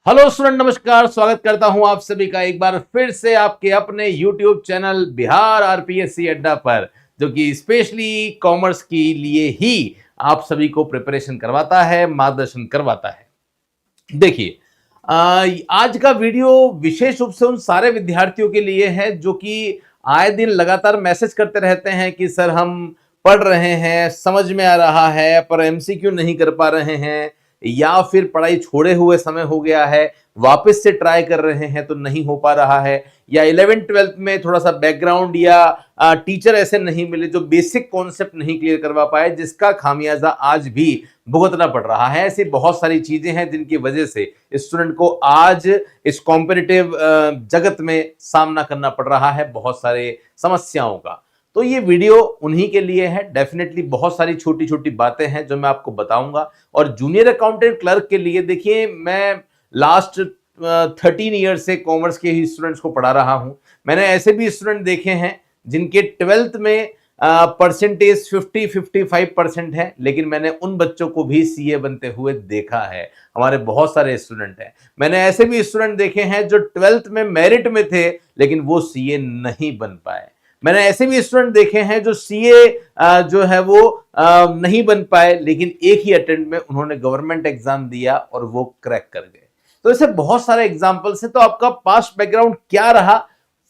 Hello student, नमस्कार। स्वागत करता हूं आप सभी का एक बार फिर से आपके अपने YouTube चैनल बिहार आरपीएससी अड्डा पर, जो कि स्पेशली कॉमर्स के लिए ही आप सभी को प्रिपरेशन करवाता है, मार्गदर्शन करवाता है। देखिए, आज का वीडियो विशेष रूप से उन सारे विद्यार्थियों के लिए है जो कि आए दिन लगातार मैसेज करते रहते हैं कि सर हम पढ़ रहे हैं, समझ में आ रहा है, पर एमसीक्यू नहीं कर पा रहे हैं, या फिर पढ़ाई छोड़े हुए समय हो गया है, वापस से ट्राई कर रहे हैं तो नहीं हो पा रहा है, या 11th-12th में थोड़ा सा बैकग्राउंड या टीचर ऐसे नहीं मिले जो बेसिक कॉन्सेप्ट नहीं क्लियर करवा पाए, जिसका खामियाजा आज भी भुगतना पड़ रहा है। ऐसी बहुत सारी चीजें हैं जिनकी वजह से स्टूडेंट को आज इस कॉम्पिटिटिव जगत में सामना करना पड़ रहा है बहुत सारे समस्याओं का। तो ये वीडियो उन्हीं के लिए है। डेफिनेटली बहुत सारी छोटी छोटी बातें हैं जो मैं आपको बताऊंगा। और जूनियर अकाउंटेंट क्लर्क के लिए देखिए, मैं लास्ट 13 ईयर से कॉमर्स के ही स्टूडेंट्स को पढ़ा रहा हूं। मैंने ऐसे भी स्टूडेंट देखे हैं जिनके 12th में परसेंटेज 50-55% है, लेकिन मैंने उन बच्चों को भी सीए बनते हुए देखा है। हमारे बहुत सारे स्टूडेंट हैं। मैंने ऐसे भी स्टूडेंट देखे हैं जो 12th में मेरिट में थे लेकिन वो सीए नहीं बन पाए। मैंने ऐसे भी स्टूडेंट देखे हैं जो सीए जो है वो नहीं बन पाए, लेकिन एक ही अटेम्प्ट में उन्होंने गवर्नमेंट एग्जाम दिया और वो क्रैक कर गए। तो ऐसे बहुत सारे एग्जाम्पल्स हैं। तो आपका पास्ट बैकग्राउंड क्या रहा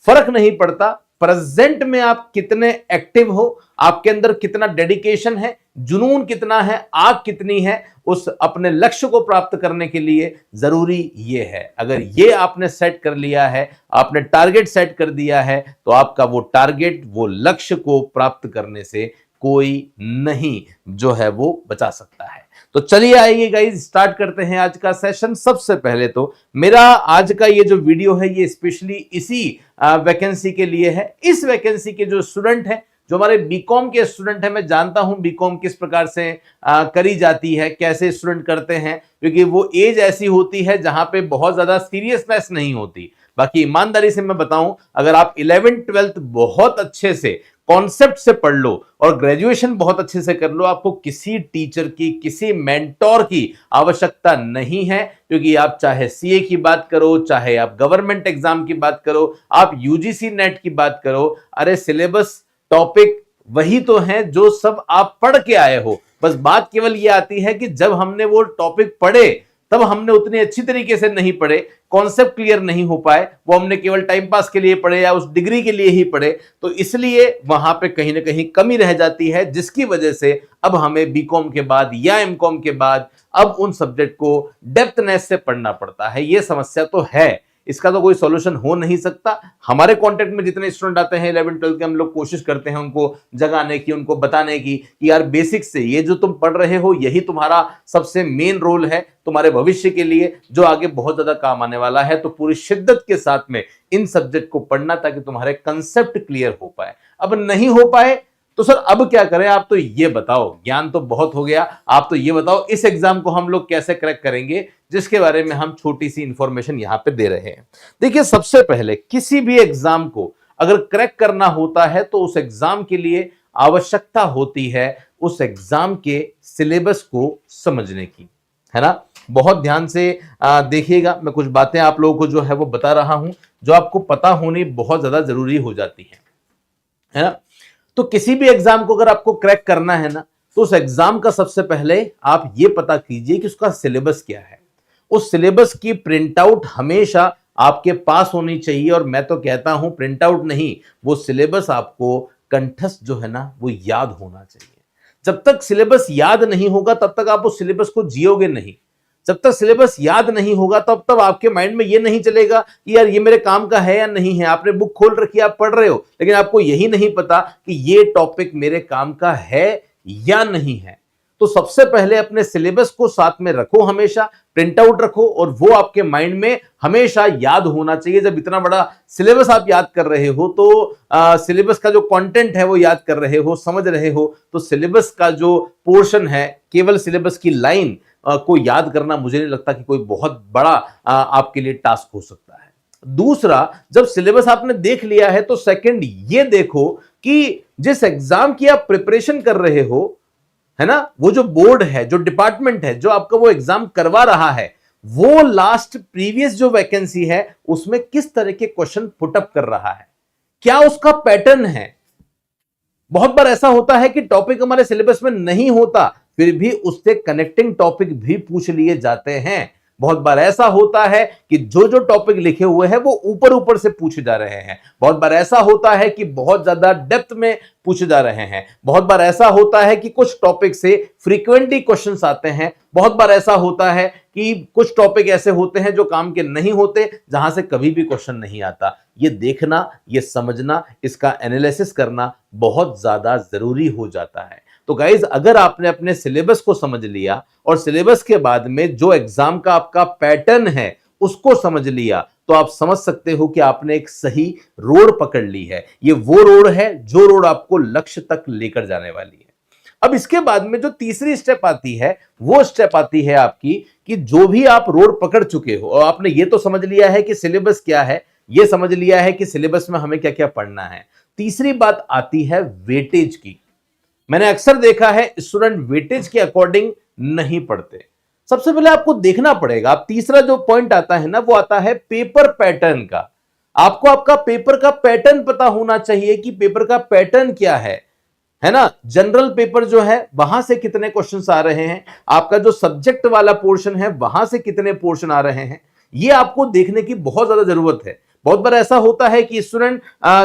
फर्क नहीं पड़ता, प्रेजेंट में आप कितने एक्टिव हो, आपके अंदर कितना डेडिकेशन है, जुनून कितना है, आग कितनी है उस अपने लक्ष्य को प्राप्त करने के लिए जरूरी ये है। अगर ये आपने सेट कर लिया है, आपने टारगेट सेट कर दिया है, तो आपका वो टारगेट, वो लक्ष्य को प्राप्त करने से कोई नहीं जो है वो बचा सकता है। तो चलिए आइए गाइस, स्टार्ट करते हैं आज का सेशन। सबसे पहले तो मेरा आज का ये जो वीडियो है ये स्पेशली इसी वैकेंसी के लिए है। इस वैकेंसी के जो स्टूडेंट हैं, जो हमारे बीकॉम के स्टूडेंट हैं, मैं जानता हूं बीकॉम किस प्रकार से करी जाती है, कैसे स्टूडेंट करते हैं, क्योंकि वो एज ऐसी होती है जहां पे बहुत ज्यादा सीरियसनेस नहीं होती। बाकी ईमानदारी से मैं बताऊं, अगर आप 11th-12th बहुत अच्छे से कॉन्सेप्ट से पढ़ लो और ग्रेजुएशन बहुत अच्छे से कर लो, आपको किसी टीचर की, किसी मेंटोर की आवश्यकता नहीं है। क्योंकि आप चाहे सीए की बात करो, चाहे आप गवर्नमेंट एग्जाम की बात करो, आप यूजीसी नेट की बात करो, अरे सिलेबस टॉपिक वही तो है जो सब आप पढ़ के आए हो। बस बात केवल ये आती है कि जब हमने वो टॉपिक पढ़े तब हमने उतनी अच्छी तरीके से नहीं पढ़े, कॉन्सेप्ट क्लियर नहीं हो पाए, वो हमने केवल टाइम पास के लिए पढ़े या उस डिग्री के लिए ही पढ़े, तो इसलिए वहां पे कहीं ना कहीं कमी रह जाती है, जिसकी वजह से अब हमें बीकॉम के बाद या एमकॉम के बाद अब उन सब्जेक्ट को डेप्थनेस से पढ़ना पड़ता है। ये समस्या तो है, इसका तो कोई सॉल्यूशन हो नहीं सकता। हमारे कांटेक्ट में जितने स्टूडेंट आते हैं 11th-12th के, हम लोग कोशिश करते हैं उनको जगाने की, उनको बताने की कि यार बेसिक से ये जो तुम पढ़ रहे हो यही तुम्हारा सबसे मेन रोल है तुम्हारे भविष्य के लिए, जो आगे बहुत ज्यादा काम आने वाला है। तो पूरी शिद्दत के साथ में इन सब्जेक्ट को पढ़ना ताकि तुम्हारे कंसेप्ट क्लियर हो पाए। अब नहीं हो पाए तो सर अब क्या करें, आप तो ये बताओ। ज्ञान तो बहुत हो गया, आप तो ये बताओ इस एग्जाम को हम लोग कैसे क्रैक करेंगे, जिसके बारे में हम छोटी सी इंफॉर्मेशन यहां पे दे रहे हैं। देखिए, सबसे पहले किसी भी एग्जाम को अगर क्रैक करना होता है तो उस एग्जाम के लिए आवश्यकता होती है उस एग्जाम के सिलेबस को समझने की, है ना। बहुत ध्यान से देखिएगा, मैं कुछ बातें आप लोगों को जो है वो बता रहा हूं जो आपको पता होनी बहुत ज्यादा जरूरी हो जाती है ना। तो किसी भी एग्जाम को अगर आपको क्रैक करना है ना, तो उस एग्जाम का सबसे पहले आप ये पता कीजिए कि उसका सिलेबस क्या है। उस सिलेबस की प्रिंट आउट हमेशा आपके पास होनी चाहिए। और मैं तो कहता हूं प्रिंट आउट नहीं, वो सिलेबस आपको कंठस्थ जो है ना वो याद होना चाहिए। जब तक सिलेबस याद नहीं होगा तब तक आप उस सिलेबस को जियोगे नहीं। जब तक सिलेबस याद नहीं होगा तब तक आपके माइंड में ये नहीं चलेगा कि यार ये मेरे काम का है या नहीं है। आपने बुक खोल रखी है, आप पढ़ रहे हो, लेकिन आपको यही नहीं पता कि ये टॉपिक मेरे काम का है या नहीं है। तो सबसे पहले अपने सिलेबस को साथ में रखो, हमेशा प्रिंट आउट रखो, और वो आपके माइंड में हमेशा याद होना चाहिए। जब इतना बड़ा सिलेबस आप याद कर रहे हो तो सिलेबस का जो कंटेंट है वो याद कर रहे हो, समझ रहे हो, तो सिलेबस का जो पोर्शन है, केवल सिलेबस की लाइन को याद करना मुझे नहीं लगता कि कोई बहुत बड़ा आपके लिए टास्क हो सकता है। दूसरा, जब सिलेबस आपने देख लिया है तो सेकंड ये देखो कि जिस एग्जाम की आप प्रिपरेशन कर रहे हो, है ना, वो जो बोर्ड है, जो डिपार्टमेंट है, जो आपका वो एग्जाम करवा रहा है, वो लास्ट प्रीवियस जो वैकेंसी है उसमें किस तरह के क्वेश्चन पुटअप कर रहा है, क्या उसका पैटर्न है। बहुत बार ऐसा होता है कि टॉपिक हमारे सिलेबस में नहीं होता, फिर भी उससे कनेक्टिंग टॉपिक भी पूछ लिए जाते हैं। बहुत बार ऐसा होता है कि जो जो टॉपिक लिखे हुए हैं वो ऊपर ऊपर से पूछे जा रहे हैं। बहुत बार ऐसा होता है कि बहुत ज्यादा डेप्थ में पूछे जा रहे हैं। बहुत बार ऐसा होता है कि कुछ टॉपिक से फ्रीक्वेंटली क्वेश्चंस आते हैं। बहुत बार ऐसा होता है कि कुछ टॉपिक ऐसे होते हैं जो काम के नहीं होते, जहां से कभी भी क्वेश्चन नहीं आता। ये देखना, ये समझना, इसका एनालिसिस करना बहुत ज्यादा जरूरी हो जाता है। तो गाइज, अगर आपने अपने सिलेबस को समझ लिया और सिलेबस के बाद में जो एग्जाम का आपका पैटर्न है उसको समझ लिया, तो आप समझ सकते हो कि आपने एक सही रोड पकड़ ली है। ये वो रोड है जो रोड आपको लक्ष्य तक लेकर जाने वाली है। अब इसके बाद में जो तीसरी स्टेप आती है, वो स्टेप आती है आपकी कि जो भी आप रोड पकड़ चुके हो और आपने ये तो समझ लिया है कि सिलेबस क्या है, ये समझ लिया है कि सिलेबस में हमें क्या क्या पढ़ना है, तीसरी बात आती है वेटेज की। मैंने अक्सर देखा है स्टूडेंट वेटेज के अकॉर्डिंग नहीं पढ़ते। सबसे पहले आपको देखना पड़ेगा, आप तीसरा जो पॉइंट आता है ना, वो आता है पेपर पैटर्न का। आपको आपका पेपर का पैटर्न पता होना चाहिए कि पेपर का पैटर्न क्या है ना। जनरल पेपर जो है वहां से कितने क्वेश्चंस आ रहे हैं, आपका जो सब्जेक्ट वाला पोर्शन है वहां से कितने पोर्शन आ रहे हैं, ये आपको देखने की बहुत ज्यादा जरूरत है। बहुत बार ऐसा होता है कि स्टूडेंट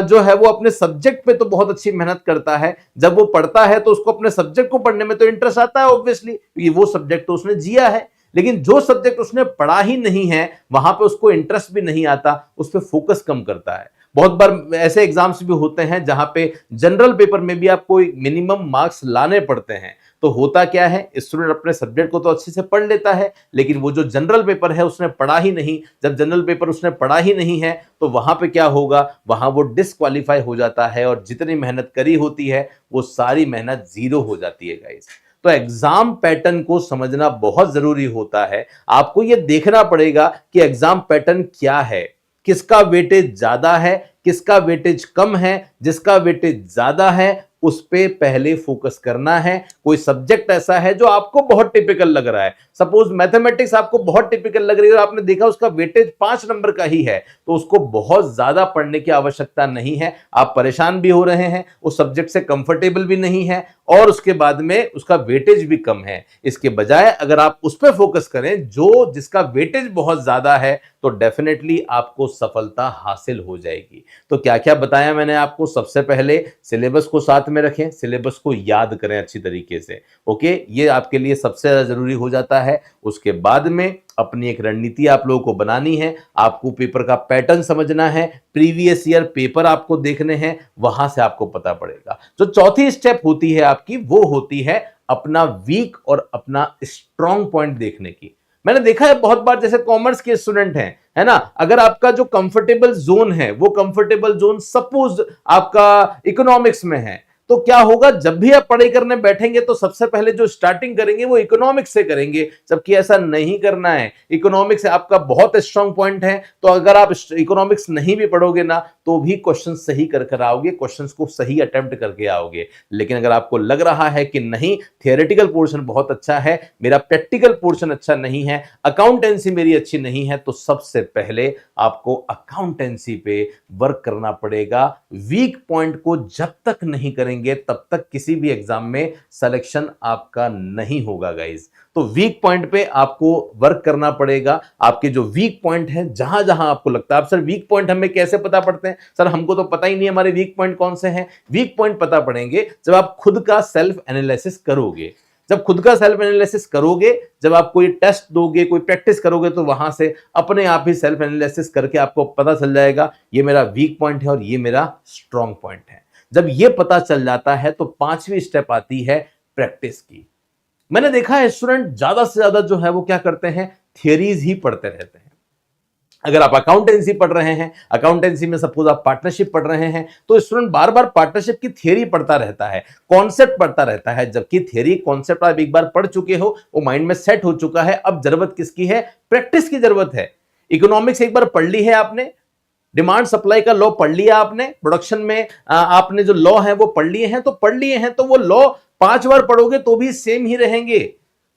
जो है वो अपने सब्जेक्ट पे तो बहुत अच्छी मेहनत करता है, जब वो पढ़ता है तो उसको अपने सब्जेक्ट को पढ़ने में तो इंटरेस्ट आता है ऑब्वियसली, क्योंकि वो सब्जेक्ट तो उसने जिया है। लेकिन जो सब्जेक्ट उसने पढ़ा ही नहीं है वहां पे उसको इंटरेस्ट भी नहीं आता, उस पर फोकस कम करता है। बहुत बार ऐसे एग्जाम्स भी होते हैं जहां पे जनरल पेपर में भी आपको मिनिमम मार्क्स लाने पड़ते हैं। तो होता क्या है, स्टूडेंट अपने सब्जेक्ट को तो अच्छे से पढ़ लेता है, लेकिन वो जो जनरल पेपर है उसने पढ़ा ही नहीं। जब जनरल पेपर उसने पढ़ा ही नहीं है तो वहां पे क्या होगा, वहां वो डिस्क्वालीफाई हो जाता है और जितनी मेहनत करी होती है वो सारी मेहनत जीरो हो जाती है गाइस। तो एग्जाम पैटर्न को समझना बहुत जरूरी होता है। आपको यह देखना पड़ेगा कि एग्जाम पैटर्न क्या है, किसका वेटेज ज्यादा है, किसका वेटेज कम है। जिसका वेटेज ज्यादा है उस पे पहले फोकस करना है। कोई सब्जेक्ट ऐसा है जो आपको बहुत टिपिकल लग रहा है, सपोज मैथमेटिक्स आपको बहुत टिपिकल लग रही है और आपने देखा उसका वेटेज 5 नंबर का ही है, तो उसको बहुत ज्यादा पढ़ने की आवश्यकता नहीं है। आप परेशान भी हो रहे हैं, उस सब्जेक्ट से कंफर्टेबल भी नहीं है और उसके बाद में उसका वेटेज भी कम है। इसके बजाय अगर आप उस पर फोकस करें जो जिसका वेटेज बहुत ज्यादा है, तो डेफिनेटली आपको सफलता हासिल हो जाएगी। तो क्या क्या बताया मैंने आपको, सबसे पहले सिलेबस को साथ में रखें, सिलेबस को याद करें अच्छी तरीके से। ओके, ये आपके लिए सबसे ज्यादा जरूरी हो जाता है। उसके बाद में अपनी एक रणनीति आप लोगों को बनानी है, आपको पेपर का पैटर्न समझना है, प्रीवियस ईयर पेपर आपको देखने हैं, वहां से आपको पता पड़ेगा। जो चौथी स्टेप होती है आपकी, वो होती है अपना वीक और अपना स्ट्रॉन्ग पॉइंट देखने की। मैंने देखा है बहुत बार, जैसे कॉमर्स के स्टूडेंट हैं, है ना, अगर आपका जो कंफर्टेबल जोन है वो कंफर्टेबल जोन सपोज आपका इकोनॉमिक्स में है, तो क्या होगा, जब भी आप पढ़ाई करने बैठेंगे तो सबसे पहले जो स्टार्टिंग करेंगे वो इकोनॉमिक्स से करेंगे, जबकि ऐसा नहीं करना है। इकोनॉमिक्स आपका बहुत स्ट्रांग पॉइंट है, तो अगर आप इकोनॉमिक्स नहीं भी पढ़ोगे ना तो भी क्वेश्चन सही कर आओगे, क्वेश्चन को सही अटेम्प्ट करके आओगे। लेकिन अगर आपको लग रहा है कि नहीं, थियोरेटिकल पोर्शन बहुत अच्छा है, मेरा प्रैक्टिकल पोर्शन अच्छा नहीं है, अकाउंटेंसी मेरी अच्छी नहीं है, तो सबसे पहले आपको अकाउंटेंसी पे वर्क करना पड़ेगा। वीक पॉइंट को जब तक नहीं करेंगे तब तक किसी भी एग्जाम में सिलेक्शन आपका नहीं होगा गाइस। तो वीक पॉइंट पे आपको वर्क करना पड़ेगा। आपके जो वीक पॉइंट है, जहां जहां आपको लगता है, अब सर वीक पॉइंट हमें कैसे पता पड़ते हैं, सर हमको तो पता ही नहीं हमारे वीक पॉइंट कौन से हैं। वीक पॉइंट पता पड़ेंगे जब आप खुद का सेल्फ एनालिसिस करोगे। जब खुद का सेल्फ एनालिसिस करोगे, जब आप कोई टेस्ट दोगे, कोई प्रैक्टिस करोगे, तो वहां से अपने आप ही सेल्फ एनालिसिस करके आपको पता चल जाएगा ये मेरा वीक पॉइंट है और ये मेरा स्ट्रॉन्ग पॉइंट है। जब ये पता चल जाता है तो पांचवी स्टेप आती है प्रैक्टिस की। मैंने देखा है स्टूडेंट ज्यादा से ज्यादा जो है वो क्या करते हैं, थियरीज ही पढ़ते रहते हैं। अगर आप अकाउंटेंसी पढ़ रहे हैं, अकाउंटेंसी में सपोज आप पार्टनरशिप पढ़ रहे हैं, तो स्टूडेंट बार बार पार्टनरशिप की थियरी पढ़ता रहता है, कॉन्सेप्ट पढ़ता रहता है, जबकि थियरी कॉन्सेप्ट आप एक बार पढ़ चुके हो, वो माइंड में सेट हो चुका है। अब जरूरत किसकी है, प्रैक्टिस की जरूरत है। इकोनॉमिक्स एक बार पढ़ ली है आपने, डिमांड सप्लाई का लॉ पढ़ लिया आपने, प्रोडक्शन में आपने जो लॉ है वो पढ़ लिए हैं, तो वो लॉ 5 बार पढ़ोगे तो भी सेम ही रहेंगे।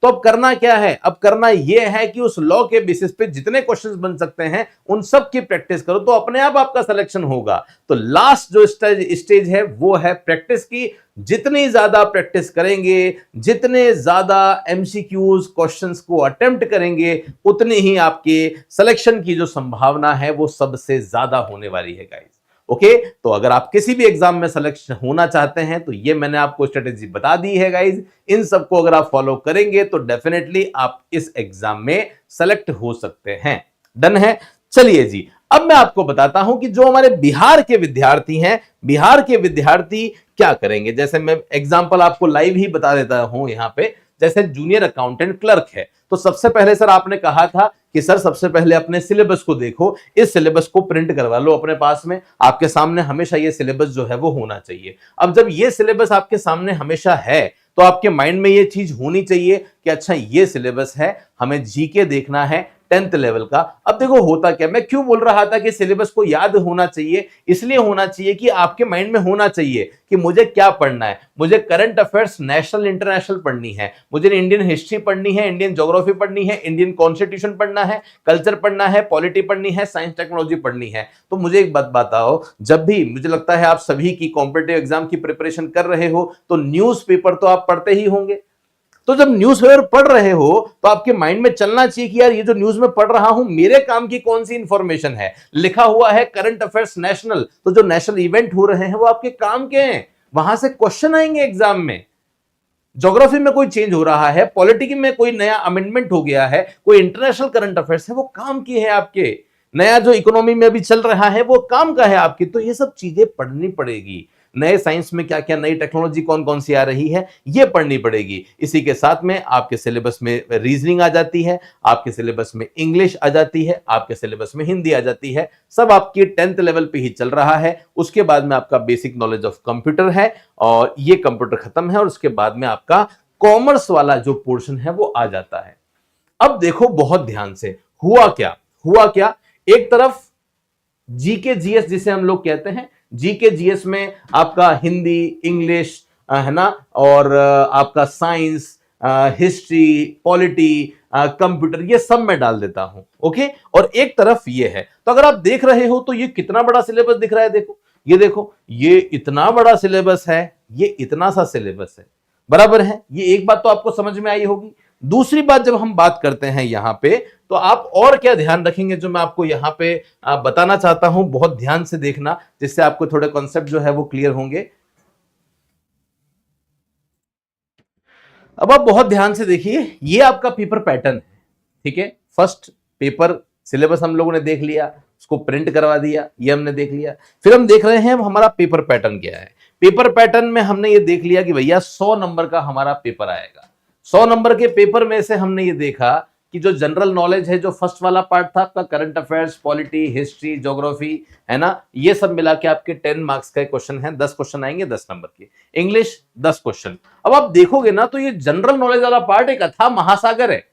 तो अब करना क्या है, अब करना यह है कि उस लॉ के बेसिस पे जितने क्वेश्चंस बन सकते हैं उन सब की प्रैक्टिस करो, तो अपने आप आपका सिलेक्शन होगा। तो लास्ट जो स्टेज है वो है प्रैक्टिस की। जितनी ज्यादा प्रैक्टिस करेंगे, जितने ज्यादा एमसीक्यूज क्वेश्चंस को अटेम्प्ट करेंगे, उतनी ही आपके सिलेक्शन की जो संभावना है वो सबसे ज्यादा होने वाली है गाइस। ओके, तो अगर आप किसी भी एग्जाम में सेलेक्ट होना चाहते हैं तो ये मैंने आपको स्ट्रेटेजी बता दी है गाइज। इन सबको अगर आप फॉलो करेंगे तो डेफिनेटली आप इस एग्जाम में सेलेक्ट हो सकते हैं। डन है। चलिए जी, अब मैं आपको बताता हूं कि जो हमारे बिहार के विद्यार्थी हैं, बिहार के विद्यार्थी क्या करेंगे। जैसे मैं एग्जाम्पल आपको लाइव ही बता देता हूं यहां पे। जैसे जूनियर अकाउंटेंट क्लर्क है, तो सबसे पहले सर आपने कहा था कि सर सबसे पहले अपने सिलेबस को देखो, इस सिलेबस को प्रिंट करवा लो अपने पास में। आपके सामने हमेशा ये सिलेबस जो है वो होना चाहिए। अब जब ये सिलेबस आपके सामने हमेशा है तो आपके माइंड में ये चीज होनी चाहिए कि अच्छा ये सिलेबस है, हमें जीके देखना है 10th लेवल का। अब देखो होता क्या, मैं क्यों बोल रहा था कि सिलेबस को याद होना चाहिए, इसलिए होना चाहिए कि आपके माइंड में होना चाहिए कि मुझे क्या पढ़ना है। मुझे करंट अफेयर्स नेशनल इंटरनेशनल पढ़नी है, मुझे इंडियन हिस्ट्री पढ़नी है, इंडियन ज्योग्राफी पढ़नी है, इंडियन कॉन्स्टिट्यूशन पढ़ना है, कल्चर पढ़ना है, पॉलिटी पढ़नी है, साइंस टेक्नोलॉजी पढ़नी है। तो मुझे एक बात बताओ, जब भी मुझे लगता है आप सभी की कॉम्पिटिटिव एग्जाम की प्रिपरेशन कर रहे हो तो न्यूज़पेपर तो आप पढ़ते ही होंगे। तो जब न्यूज़पेपर पढ़ रहे हो तो आपके माइंड में चलना चाहिए कि यार ये जो न्यूज में पढ़ रहा हूं मेरे काम की कौन सी इंफॉर्मेशन है। लिखा हुआ है करंट अफेयर्स नेशनल, तो जो नेशनल इवेंट हो रहे हैं वो आपके काम के हैं, वहां से क्वेश्चन आएंगे एग्जाम में। ज्योग्राफी में कोई चेंज हो रहा है, पॉलिटिक्स में कोई नया अमेंडमेंट हो गया है, कोई इंटरनेशनल करंट अफेयर्स है, वो काम की है आपके। नया जो इकोनॉमी में अभी चल रहा है वो काम का है आपकी। तो ये सब चीजें पढ़नी पड़ेगी। नए साइंस में क्या क्या नई टेक्नोलॉजी कौन कौन सी आ रही है ये पढ़नी पड़ेगी। इसी के साथ में आपके सिलेबस में रीजनिंग आ जाती है, आपके सिलेबस में इंग्लिश आ जाती है, आपके सिलेबस में हिंदी आ जाती है। सब आपकी 10th लेवल पे ही चल रहा है। उसके बाद में आपका बेसिक नॉलेज ऑफ कंप्यूटर है और ये कंप्यूटर खत्म है, और उसके बाद में आपका कॉमर्स वाला जो पोर्शन है वो आ जाता है। अब देखो बहुत ध्यान से, हुआ क्या, हुआ क्या, एक तरफ जीके जीएस जिसे हम लोग कहते हैं, जीके जीएस में आपका हिंदी, इंग्लिश है ना, और आपका साइंस, हिस्ट्री, पॉलिटी, कंप्यूटर, ये सब मैं डाल देता हूं। ओके, और एक तरफ ये है। तो अगर आप देख रहे हो तो ये कितना बड़ा सिलेबस दिख रहा है। देखो ये, देखो ये इतना बड़ा सिलेबस है, ये इतना सा सिलेबस है, बराबर है। ये एक बात तो आपको समझ में आई होगी। दूसरी बात, जब हम बात करते हैं यहां पे, तो आप और क्या ध्यान रखेंगे जो मैं आपको यहां पे बताना चाहता हूं, बहुत ध्यान से देखना, जिससे आपको थोड़े कॉन्सेप्ट जो है वो क्लियर होंगे। अब आप बहुत ध्यान से देखिए, ये आपका पेपर पैटर्न है, ठीक है। फर्स्ट पेपर सिलेबस हम लोगों ने देख लिया, उसको प्रिंट करवा दिया, ये हमने देख लिया। फिर हम देख रहे हैं हमारा पेपर पैटर्न क्या है। पेपर पैटर्न में हमने ये देख लिया कि भैया 100 नंबर का हमारा पेपर आएगा। 100 नंबर के पेपर में से हमने ये देखा कि जो जनरल नॉलेज है, जो फर्स्ट वाला पार्ट था आपका current affairs, polity, history, geography, है ना, ये सब मिला के आपके 10 मार्क्स का क्वेश्चन है। 10 क्वेश्चन आएंगे 10 नंबर के। English 10 question. अब आप देखोगे ना तो ये जनरल नॉलेज वाला पार्ट एक अथाह महासागर है।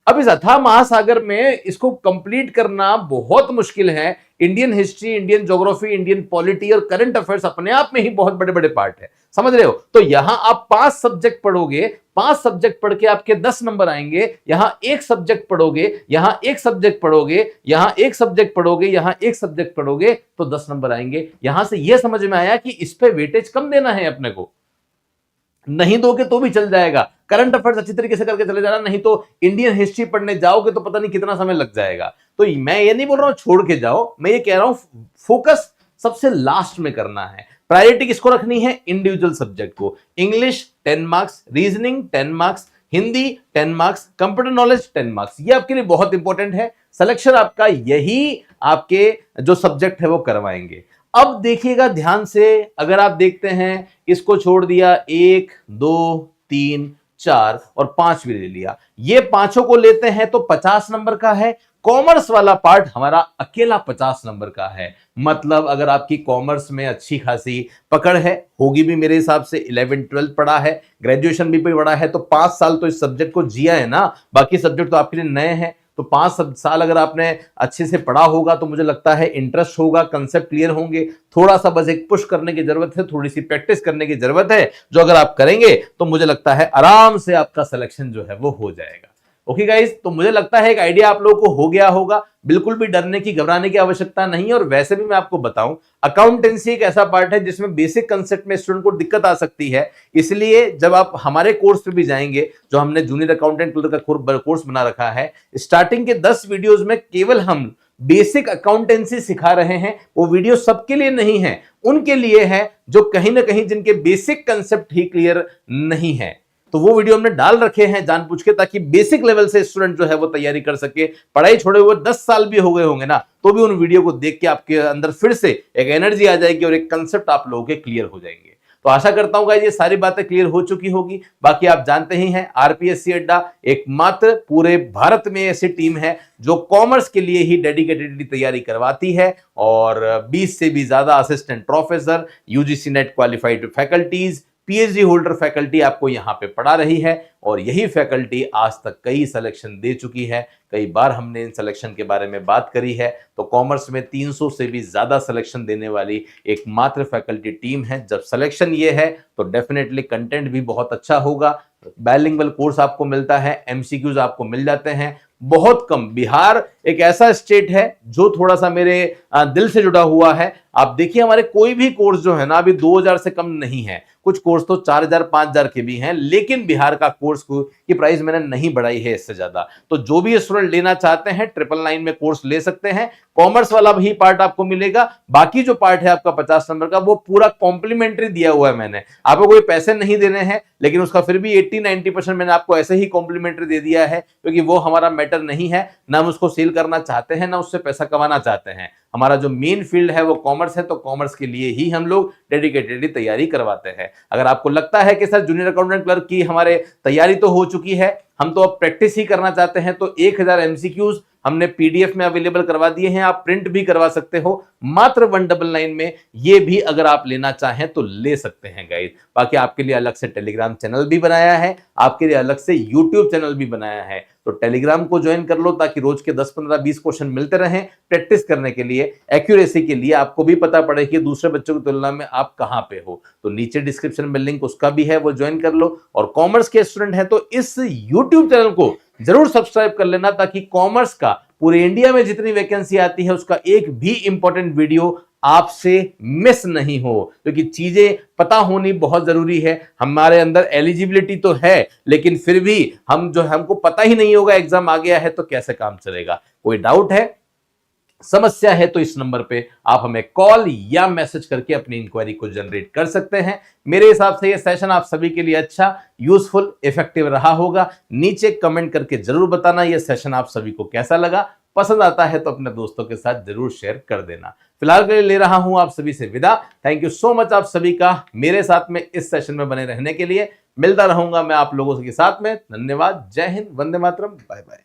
अब इस अथाह महासागर में इसको कंप्लीट करना बहुत मुश्किल है। Indian history, Indian geography, Indian polity और करंट अफेयर्स अपने आप में ही बहुत बड़े बड़े पार्ट है, समझ रहे हो। तो यहां आप 5 सब्जेक्ट पढ़ोगे, 5 सब्जेक्ट पढ़ के आपके 10 नंबर आएंगे। यहां एक सब्जेक्ट पढ़ोगे, यहां एक सब्जेक्ट पढ़ोगे, यहां एक सब्जेक्ट पढ़ोगे, यहां एक सब्जेक्ट पढ़ोगे, तो 10 नंबर आएंगे। यहां से यह समझ में आया कि इस पे वेटेज कम देना है अपने को। नहीं दोगे तो भी चल जाएगा, करंट अफेयर्स अच्छी तरीके से करके चले जाना, नहीं तो इंडियन हिस्ट्री पढ़ने जाओगे तो पता नहीं कितना समय लग जाएगा। तो मैं ये नहीं बोल रहा हूं छोड़ के जाओ, मैं ये कह रहा हूं फोकस सबसे लास्ट में करना है। प्रायोरिटी किसको रखनी है, इंडिविजुअल सब्जेक्ट को। English 10 marks, reasoning 10 marks, Hindi 10 marks, computer knowledge 10 marks. ये आपके लिए बहुत इंपॉर्टेंट है। सिलेक्शन आपका यही आपके जो सब्जेक्ट है वो करवाएंगे। अब देखिएगा ध्यान से, अगर आप देखते हैं इसको छोड़ दिया, 1 2 3 4 और 5 भी ले लिया, ये पांचों को लेते हैं तो 50 नंबर का है। कॉमर्स वाला पार्ट हमारा अकेला 50 नंबर का है। मतलब अगर आपकी कॉमर्स में अच्छी खासी पकड़ है, होगी भी मेरे हिसाब से, 11 12 पढ़ा है, ग्रेजुएशन भी पढ़ा है, तो 5 साल तो इस सब्जेक्ट को जिया है ना, बाकी सब्जेक्ट तो आपके लिए नए हैं, तो 5 साल अगर आपने अच्छे से पढ़ा होगा तो मुझे लगता है इंटरेस्ट होगा, कंसेप्ट क्लियर होंगे, थोड़ा सा बस एक पुश करने की जरूरत है, थोड़ी सी प्रैक्टिस करने की जरूरत है, जो अगर आप करेंगे तो मुझे लगता है आराम से आपका सिलेक्शन जो है वो हो जाएगा। ओके गाइस, तो मुझे लगता है एक आइडिया आप लोगों को हो गया होगा। बिल्कुल भी डरने की, घबराने की आवश्यकता नहीं है। और वैसे भी मैं आपको बताऊं, अकाउंटेंसी एक ऐसा पार्ट है जिसमें बेसिक कंसेप्ट में स्टूडेंट को दिक्कत आ सकती है। इसलिए जब आप हमारे कोर्स पे भी जाएंगे, जो हमने जूनियर अकाउंटेंट का कोर्स बना रखा है, स्टार्टिंग के 10 वीडियोज में केवल हम बेसिक अकाउंटेंसी सिखा रहे हैं। वो वीडियो सबके लिए नहीं है, उनके लिए है जो कहीं ना कहीं जिनके बेसिक कंसेप्ट ही क्लियर नहीं है। तो वो वीडियो हमने डाल रखे हैं जानबूझ के, ताकि बेसिक लेवल से स्टूडेंट जो है वो तैयारी कर सके। पढ़ाई छोड़े हुए 10 साल भी हो गए होंगे ना, तो भी उन वीडियो को देख के आपके अंदर फिर से एक एनर्जी आ जाएगी और एक कंसेप्ट आप लोगों के क्लियर हो जाएंगे। तो आशा करता हूं गाइस ये सारी बातें क्लियर हो चुकी होगी। बाकी आप जानते ही हैं, आरपीएससी अड्डा एकमात्र पूरे भारत में ऐसी टीम है जो कॉमर्स के लिए ही डेडिकेटेडली तैयारी करवाती है, और 20 से भी ज्यादा assistant professor, UGC net qualified faculties, PhD holder faculty आपको यहां पे पढ़ा रही है। और यही फैकल्टी आज तक कई सिलेक्शन दे चुकी है, कई बार हमने इन सिलेक्शन के बारे में बात करी है। तो कॉमर्स में 300 से भी ज्यादा सिलेक्शन देने वाली एकमात्र फैकल्टी टीम है। जब सिलेक्शन ये है तो डेफिनेटली कंटेंट भी बहुत अच्छा होगा। बाइलिंगुअल कोर्स आपको मिलता है, एमसीक्यूज आपको मिल जाते हैं बहुत कम। बिहार एक ऐसा स्टेट है जो थोड़ा सा मेरे दिल से जुड़ा हुआ है। आप देखिए हमारे कोई भी कोर्स जो है ना, अभी 2000 से कम नहीं है। कुछ कोर्स तो 4000 5000 के भी हैं, लेकिन बिहार का कोर्स की प्राइस मैंने नहीं बढ़ाई है इससे ज्यादा। तो जो भी स्टूडेंट लेना चाहते हैं 999 में कोर्स ले सकते हैं। कॉमर्स वाला भी पार्ट आपको मिलेगा, बाकी जो पार्ट है आपका 50 नंबर का वो पूरा कॉम्प्लीमेंट्री दिया हुआ है मैंने। आपको कोई पैसे नहीं देने हैं, लेकिन उसका फिर भी 80-90% मैंने आपको ऐसे ही कॉम्प्लीमेंट्री दे दिया है, क्योंकि वो हमारा मैटर नहीं है। ना हम उसको सेल करना चाहते हैं, ना उससे पैसा कमाना चाहते हैं। हमारा जो मेन फील्ड है वो कॉमर्स है, तो कॉमर्स के लिए ही हम लोग डेडिकेटेडली तैयारी करवाते हैं। अगर आपको लगता है कि सर जूनियर अकाउंटेंट क्लर्क की हमारे तैयारी तो हो चुकी है, हम तो अब प्रैक्टिस ही करना चाहते हैं, तो 1000 एमसीक्यूज हमने पीडीएफ में अवेलेबल करवा दिए हैं। आप प्रिंट भी करवा सकते हो मात्र 199 में। ये भी अगर आप लेना चाहें तो ले सकते हैं गाइस। बाकी आपके लिए अलग से टेलीग्राम चैनल भी बनाया है, आपके लिए अलग से यूट्यूब चैनल भी बनाया है। तो टेलीग्राम को ज्वाइन कर लो, ताकि रोज के 10 15 20 क्वेश्चन मिलते रहें प्रैक्टिस करने के लिए, एक्यूरेसी के लिए। आपको भी पता पड़े कि दूसरे बच्चों की तुलना में आप कहां पे हो। तो नीचे डिस्क्रिप्शन में लिंक उसका भी है, वो ज्वाइन कर लो। और कॉमर्स के स्टूडेंट हैं तो इस यूट्यूब चैनल को जरूर सब्सक्राइब कर लेना, ताकि कॉमर्स का पूरे इंडिया में जितनी वैकेंसी आती है उसका एक भी इंपॉर्टेंट वीडियो आपसे मिस नहीं हो। क्योंकि चीजें पता होनी बहुत जरूरी है। हमारे अंदर एलिजिबिलिटी तो है, लेकिन फिर भी हमको पता ही नहीं होगा एग्जाम आ गया है तो कैसे काम चलेगा। कोई डाउट है, समस्या है, तो इस नंबर पे आप हमें कॉल या मैसेज करके अपनी इंक्वायरी को जनरेट कर सकते हैं। मेरे हिसाब से ये सेशन आप सभी के लिए अच्छा, यूजफुल, इफेक्टिव रहा होगा। नीचे कमेंट करके जरूर बताना ये सेशन आप सभी को कैसा लगा। पसंद आता है तो अपने दोस्तों के साथ जरूर शेयर कर देना। फिलहाल के लिए ले रहा हूं आप सभी से विदा। थैंक यू सो मच आप सभी का मेरे साथ में इस सेशन में बने रहने के लिए। मिलता रहूंगा मैं आप लोगों के साथ में। धन्यवाद। जय हिंद, वंदे मातरम, बाय बाय।